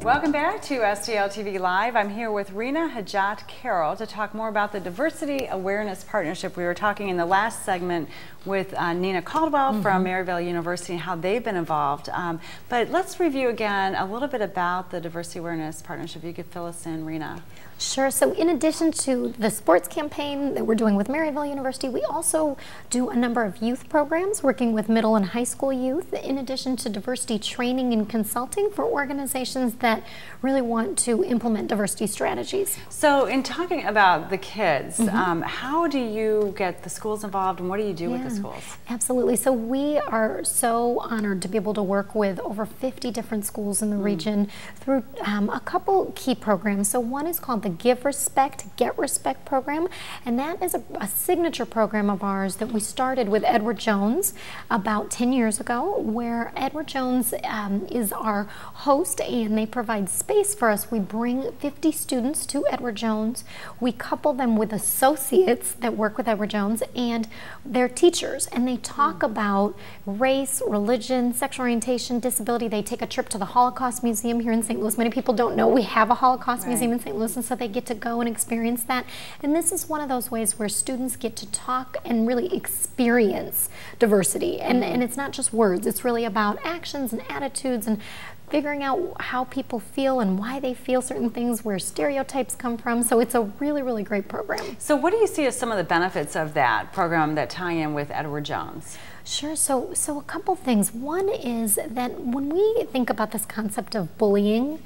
Welcome back to STL TV Live. I'm here with Reena, Hajat, Carroll to talk more about the Diversity Awareness Partnership. We were talking in the last segment with Nina Caldwell from Maryville University and how they've been involved. But let's review again a little bit about the Diversity Awareness Partnership. You could fill us in, Reena. Sure. So in addition to the sports campaign that we're doing with Maryville University, we also do a number of youth programs working with middle and high school youth, in addition to diversity training and consulting for organizations that really want to implement diversity strategies. So in talking about the kids, how do you get the schools involved and what do you do with the schools? Absolutely. So we are so honored to be able to work with over 50 different schools in the region through a couple key programs. So one is called the Give Respect, Get Respect program, and that is a signature program of ours that we started with Edward Jones about 10 years ago, where Edward Jones is our host and they provide space for us. We bring 50 students to Edward Jones. We couple them with associates that work with Edward Jones and their teachers, and they talk about race, religion, sexual orientation, disability. They take a trip to the Holocaust Museum here in St. Louis. Many people don't know we have a Holocaust Museum in St. Louis, and so they get to go and experience that. And this is one of those ways where students get to talk and really experience diversity. And it's not just words, it's really about actions and attitudes and figuring out how people feel and why they feel certain things, where stereotypes come from. So it's a really, really great program. So what do you see as some of the benefits of that program that tie in with Edward Jones? Sure. So a couple things. One is that when we think about this concept of bullying,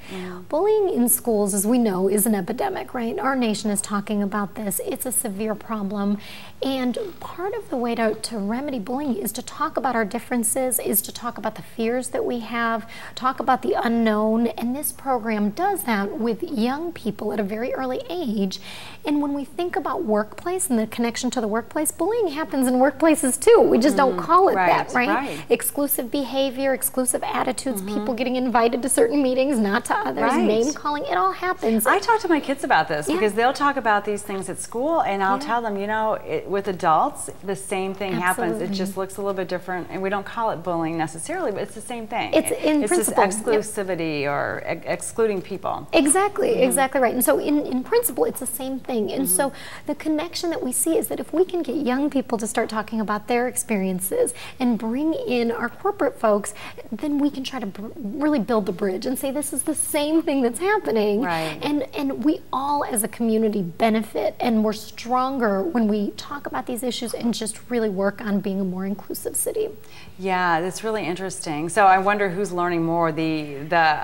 bullying in schools, as we know, is an epidemic, right? Our nation is talking about this. It's a severe problem. And part of the way to remedy bullying is to talk about our differences, is to talk about the fears that we have, talk about the unknown. And this program does that with young people at a very early age. And when we think about workplace and the connection to the workplace, bullying happens in workplaces too. We just don't call it that, right? Exclusive behavior, exclusive attitudes, people getting invited to certain meetings, not to others, name calling, it all happens. I talk to my kids about this because they'll talk about these things at school and I'll tell them, you know, with adults, the same thing happens. It just looks a little bit different and we don't call it bullying necessarily, but it's the same thing. It's in principle. It's exclusivity or excluding people. Exactly, exactly right. And so in principle, it's the same thing. And so the connection that we see is that if we can get young people to start talking about their experiences and bring in our corporate folks, then we can try to really build the bridge and say this is the same thing that's happening. And we all as a community benefit, and we're stronger when we talk about these issues and just really work on being a more inclusive city. Yeah, that's really interesting. So I wonder who's learning more, the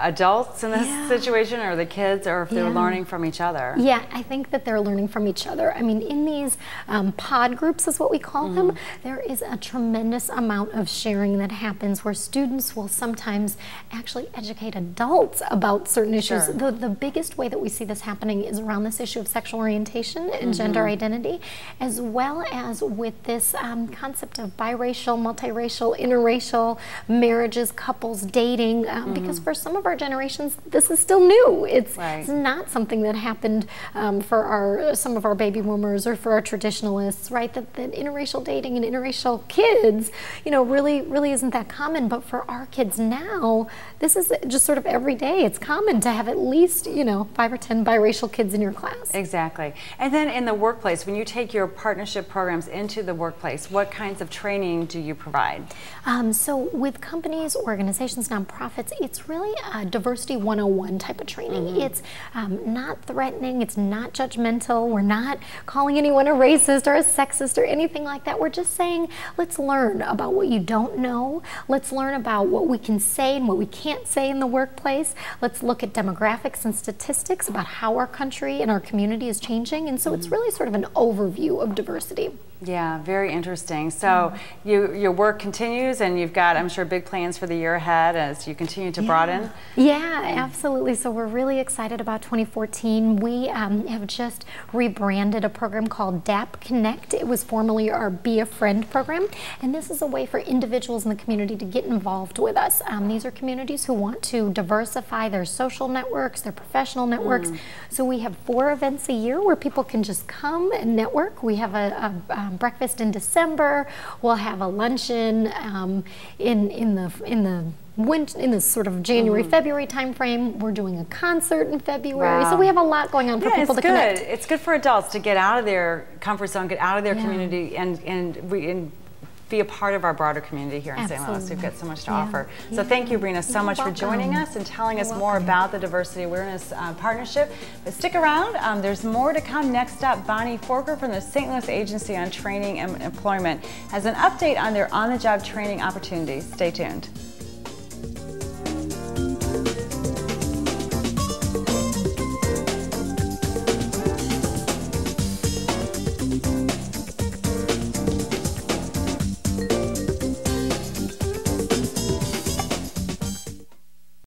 adults in this situation or the kids, or if they're learning from each other. Yeah, I think that they're learning from each other. I mean, in these pod groups is what we call them, there is a tremendous amount of sharing that happens where students will sometimes actually educate adults about certain issues. The biggest way that we see this happening is around this issue of sexual orientation and gender identity, as well as with this concept of biracial, multiracial, interracial marriages, couples, dating, because for some of our generations, this is still new. It's not something that happened for some of our baby boomers or for our traditionalists, right? That interracial dating and interracial kids, you know, really isn't that common. But for our kids now, this is just sort of every day. It's common to have at least, you know, 5 or 10 biracial kids in your class. Exactly. And then in the workplace, when you take your partnership programs into the workplace, what kinds of training do you provide? So with companies, organizations, nonprofits, it's really a diversity 101 type of training. It's not threatening, it's not judgmental, we're not calling anyone a racist or a sexist or anything like that. We're just saying, let's learn about what you don't know, let's learn about what we can say and what we can't say in the workplace, let's look at demographics and statistics about how our country and our community is changing, and so it's really sort of an overview of diversity. Yeah, very interesting. So your work continues and you've got, I'm sure, big plans for the year ahead as you continue to broaden. Yeah, absolutely. So we're really excited about 2014. We have just rebranded a program called DAP Connect. It was formerly our Be a Friend program, and this is a way for individuals in the community to get involved with us. These are communities who want to diversify their social networks, their professional networks. So we have 4 events a year where people can just come and network. We have a breakfast in December. We'll have a luncheon in the in this sort of January, February timeframe. We're doing a concert in February. Wow. So we have a lot going on for people to connect. It's good for adults to get out of their comfort zone, get out of their community, and be a part of our broader community here in St. Louis. We've got so much to offer. So thank you, Reena, so much for joining us and telling us more about the Diversity Awareness Partnership. But stick around. There's more to come. Next up, Bonnie Forger from the St. Louis Agency on Training and Employment has an update on their on-the-job training opportunities. Stay tuned.